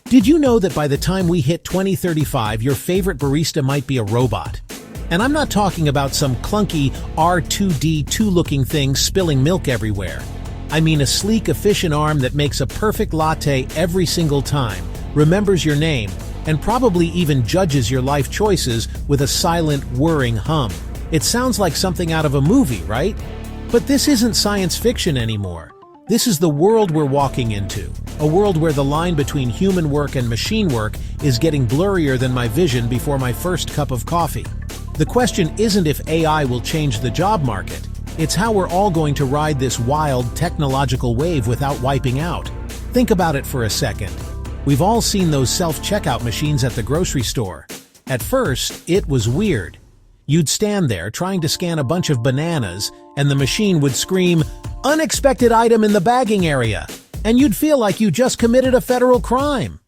Did you know that by the time we hit 2035, your favorite barista might be a robot? And I'm not talking about some clunky R2D2-looking thing spilling milk everywhere. I mean a sleek, efficient arm that makes a perfect latte every single time, remembers your name, and probably even judges your life choices with a silent, whirring hum. It sounds like something out of a movie, right? But this isn't science fiction anymore. This is the world we're walking into, a world where the line between human work and machine work is getting blurrier than my vision before my first cup of coffee. The question isn't if AI will change the job market, it's how we're all going to ride this wild technological wave without wiping out. Think about it for a second. We've all seen those self-checkout machines at the grocery store. At first, it was weird. You'd stand there trying to scan a bunch of bananas, and the machine would scream, "Unexpected item in the bagging area," and you'd feel like you just committed a federal crime.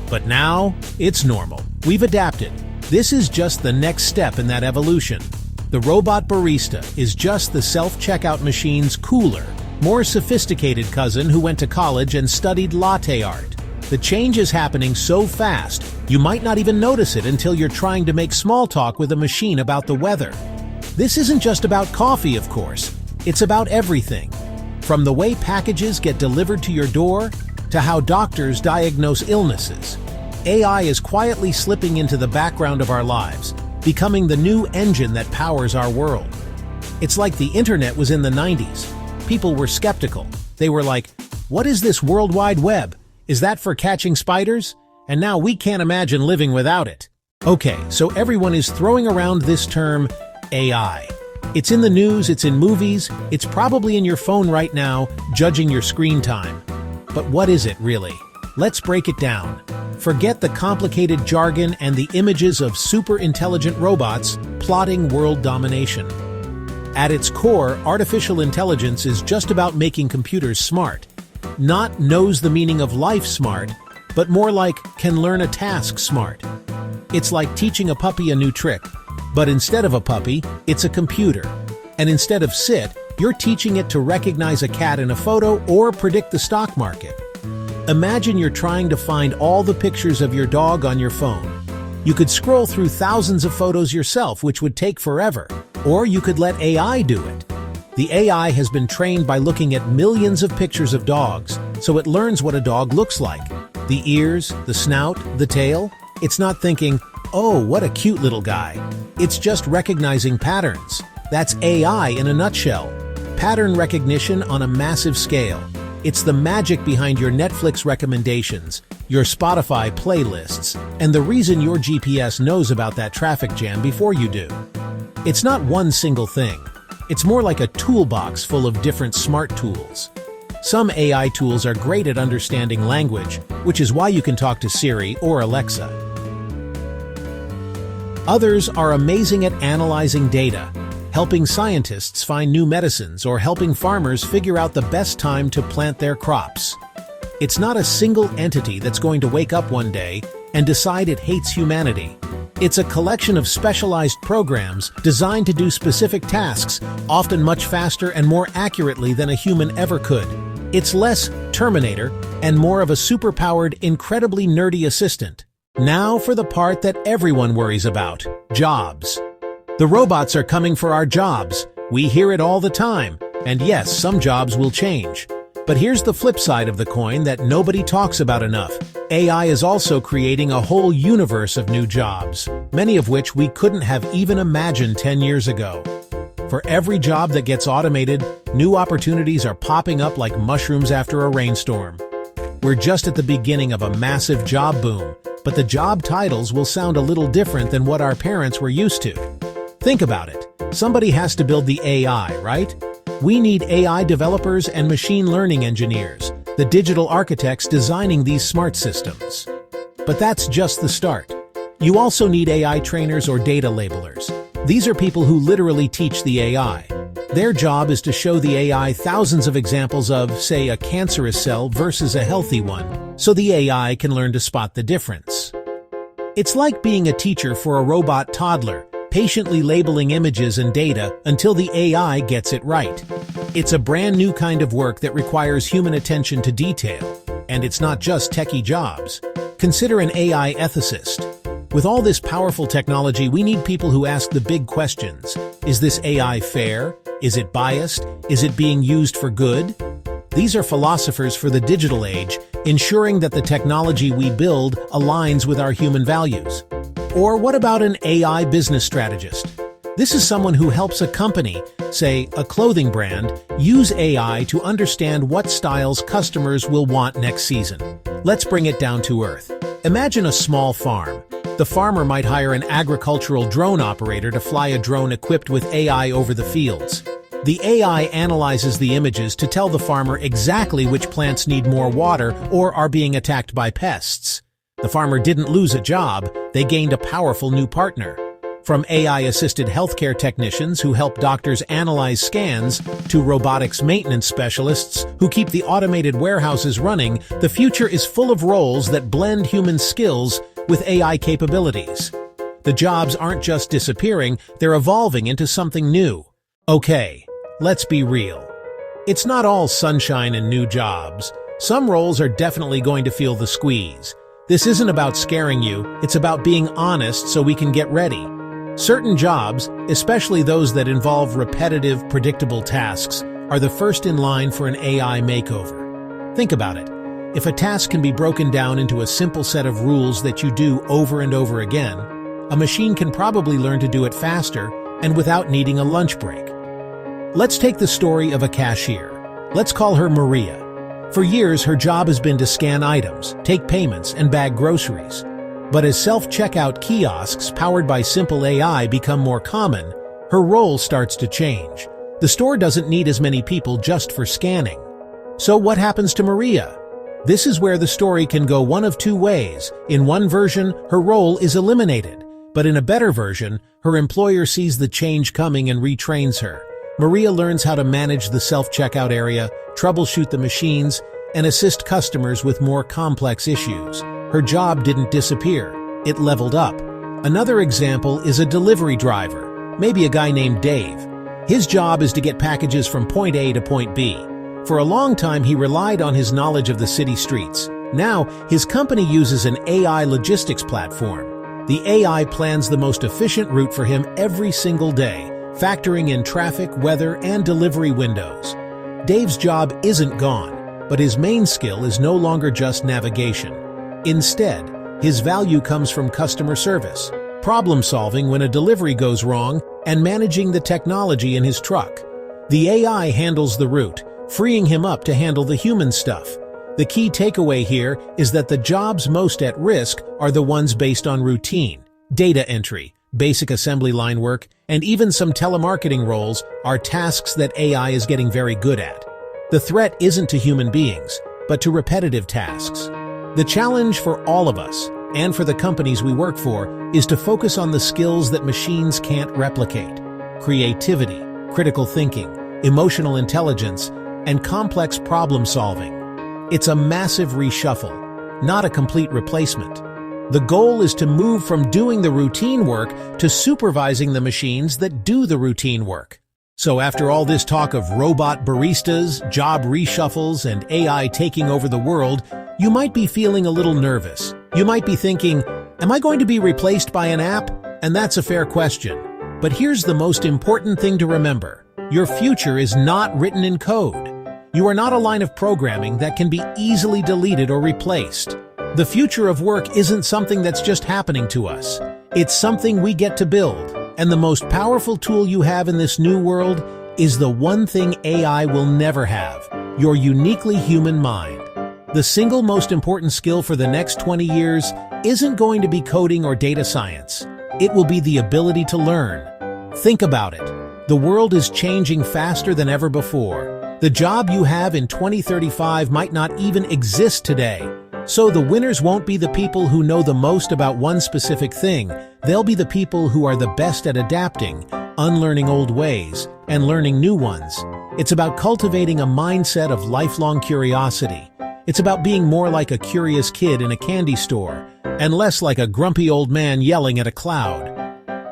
But now, it's normal. We've adapted. This is just the next step in that evolution. The robot barista is just the self-checkout machine's cooler, more sophisticated cousin who went to college and studied latte art. The change is happening so fast, you might not even notice it until you're trying to make small talk with a machine about the weather. This isn't just about coffee, of course. It's about everything. From the way packages get delivered to your door, to how doctors diagnose illnesses. AI is quietly slipping into the background of our lives, becoming the new engine that powers our world. It's like the internet was in the 90s. People were skeptical. They were like, "What is this World Wide Web? Is that for catching spiders?" And now we can't imagine living without it. Okay, so everyone is throwing around this term, AI. It's in the news, it's in movies, it's probably in your phone right now, judging your screen time. But what is it really? Let's break it down. Forget the complicated jargon and the images of super-intelligent robots plotting world domination. At its core, artificial intelligence is just about making computers smart. Not knows the meaning of life smart, but more like can learn a task smart. It's like teaching a puppy a new trick, but instead of a puppy, it's a computer. And instead of sit, you're teaching it to recognize a cat in a photo or predict the stock market. Imagine you're trying to find all the pictures of your dog on your phone. You could scroll through thousands of photos yourself, which would take forever, or you could let AI do it. The AI has been trained by looking at millions of pictures of dogs, so it learns what a dog looks like. The ears, the snout, the tail. It's not thinking, "Oh, what a cute little guy." It's just recognizing patterns. That's AI in a nutshell. Pattern recognition on a massive scale. It's the magic behind your Netflix recommendations, your Spotify playlists, and the reason your GPS knows about that traffic jam before you do. It's not one single thing. It's more like a toolbox full of different smart tools. Some AI tools are great at understanding language, which is why you can talk to Siri or Alexa. Others are amazing at analyzing data, helping scientists find new medicines or helping farmers figure out the best time to plant their crops. It's not a single entity that's going to wake up one day and decide it hates humanity. It's a collection of specialized programs designed to do specific tasks, often much faster and more accurately than a human ever could. It's less Terminator and more of a superpowered, incredibly nerdy assistant. Now for the part that everyone worries about, jobs. The robots are coming for our jobs. We hear it all the time. And yes, some jobs will change. But here's the flip side of the coin that nobody talks about enough. AI is also creating a whole universe of new jobs, many of which we couldn't have even imagined 10 years ago. For every job that gets automated, new opportunities are popping up like mushrooms after a rainstorm. We're just at the beginning of a massive job boom, but the job titles will sound a little different than what our parents were used to. Think about it. Somebody has to build the AI, right? We need AI developers and machine learning engineers, the digital architects designing these smart systems. But that's just the start. You also need AI trainers or data labelers. These are people who literally teach the AI. Their job is to show the AI thousands of examples of, say, a cancerous cell versus a healthy one, so the AI can learn to spot the difference. It's like being a teacher for a robot toddler, patiently labeling images and data until the AI gets it right. It's a brand new kind of work that requires human attention to detail. And it's not just techie jobs. Consider an AI ethicist. With all this powerful technology, we need people who ask the big questions. Is this AI fair? Is it biased? Is it being used for good? These are philosophers for the digital age, ensuring that the technology we build aligns with our human values. Or what about an AI business strategist? This is someone who helps a company, say a clothing brand, use AI to understand what styles customers will want next season. Let's bring it down to earth. Imagine a small farm. The farmer might hire an agricultural drone operator to fly a drone equipped with AI over the fields. The AI analyzes the images to tell the farmer exactly which plants need more water or are being attacked by pests. The farmer didn't lose a job, they gained a powerful new partner. From AI-assisted healthcare technicians who help doctors analyze scans to robotics maintenance specialists who keep the automated warehouses running, the future is full of roles that blend human skills with AI capabilities. The jobs aren't just disappearing, they're evolving into something new. Okay, let's be real. It's not all sunshine and new jobs. Some roles are definitely going to feel the squeeze. This isn't about scaring you, it's about being honest so we can get ready. Certain jobs, especially those that involve repetitive, predictable tasks, are the first in line for an AI makeover. Think about it. If a task can be broken down into a simple set of rules that you do over and over again, a machine can probably learn to do it faster and without needing a lunch break. Let's take the story of a cashier. Let's call her Maria. For years, her job has been to scan items, take payments, and bag groceries. But as self-checkout kiosks powered by simple AI become more common, her role starts to change. The store doesn't need as many people just for scanning. So what happens to Maria? This is where the story can go one of two ways. In one version, her role is eliminated. But in a better version, her employer sees the change coming and retrains her. Maria learns how to manage the self-checkout area, troubleshoot the machines, and assist customers with more complex issues. Her job didn't disappear, it leveled up. Another example is a delivery driver, maybe a guy named Dave. His job is to get packages from point A to point B. For a long time, he relied on his knowledge of the city streets. Now, his company uses an AI logistics platform. The AI plans the most efficient route for him every single day, factoring in traffic, weather, and delivery windows. Dave's job isn't gone, but his main skill is no longer just navigation. Instead, his value comes from customer service, problem-solving when a delivery goes wrong, and managing the technology in his truck. The AI handles the route, freeing him up to handle the human stuff. The key takeaway here is that the jobs most at risk are the ones based on routine. Data entry, basic assembly line work, and even some telemarketing roles are tasks that AI is getting very good at. The threat isn't to human beings, but to repetitive tasks. The challenge for all of us, and for the companies we work for, is to focus on the skills that machines can't replicate. Creativity, critical thinking, emotional intelligence, and complex problem-solving. It's a massive reshuffle, not a complete replacement. The goal is to move from doing the routine work to supervising the machines that do the routine work. So after all this talk of robot baristas, job reshuffles, and AI taking over the world, you might be feeling a little nervous. You might be thinking, am I going to be replaced by an app? And that's a fair question. But here's the most important thing to remember. Your future is not written in code. You are not a line of programming that can be easily deleted or replaced. The future of work isn't something that's just happening to us. It's something we get to build. And the most powerful tool you have in this new world is the one thing AI will never have, your uniquely human mind. The single most important skill for the next 20 years isn't going to be coding or data science. It will be the ability to learn. Think about it. The world is changing faster than ever before. The job you have in 2035 might not even exist today. So the winners won't be the people who know the most about one specific thing. They'll be the people who are the best at adapting, unlearning old ways, and learning new ones. It's about cultivating a mindset of lifelong curiosity. It's about being more like a curious kid in a candy store, and less like a grumpy old man yelling at a cloud.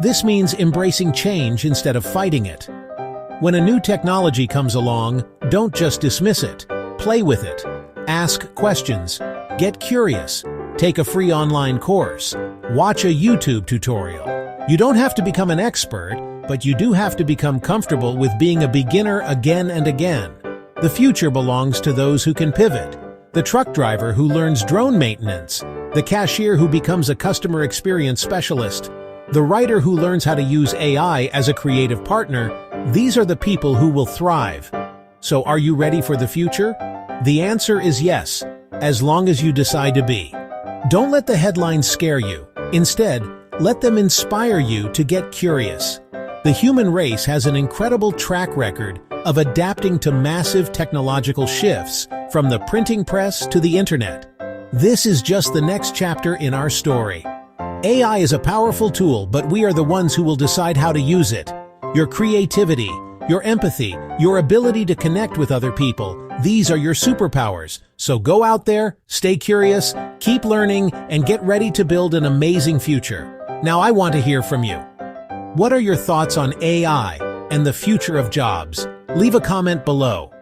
This means embracing change instead of fighting it. When a new technology comes along, don't just dismiss it. Play with it. Ask questions. Get curious. Take a free online course. Watch a YouTube tutorial. You don't have to become an expert, but you do have to become comfortable with being a beginner again and again. The future belongs to those who can pivot. The truck driver who learns drone maintenance. The cashier who becomes a customer experience specialist. The writer who learns how to use AI as a creative partner. These are the people who will thrive. So are you ready for the future? The answer is yes, as long as you decide to be. Don't let the headlines scare you. Instead, let them inspire you to get curious. The human race has an incredible track record of adapting to massive technological shifts, from the printing press to the internet. This is just the next chapter in our story. AI is a powerful tool, but we are the ones who will decide how to use it. Your creativity, your empathy, your ability to connect with other people, these are your superpowers. So go out there, stay curious, keep learning, and get ready to build an amazing future. Now I want to hear from you. What are your thoughts on AI and the future of jobs? Leave a comment below.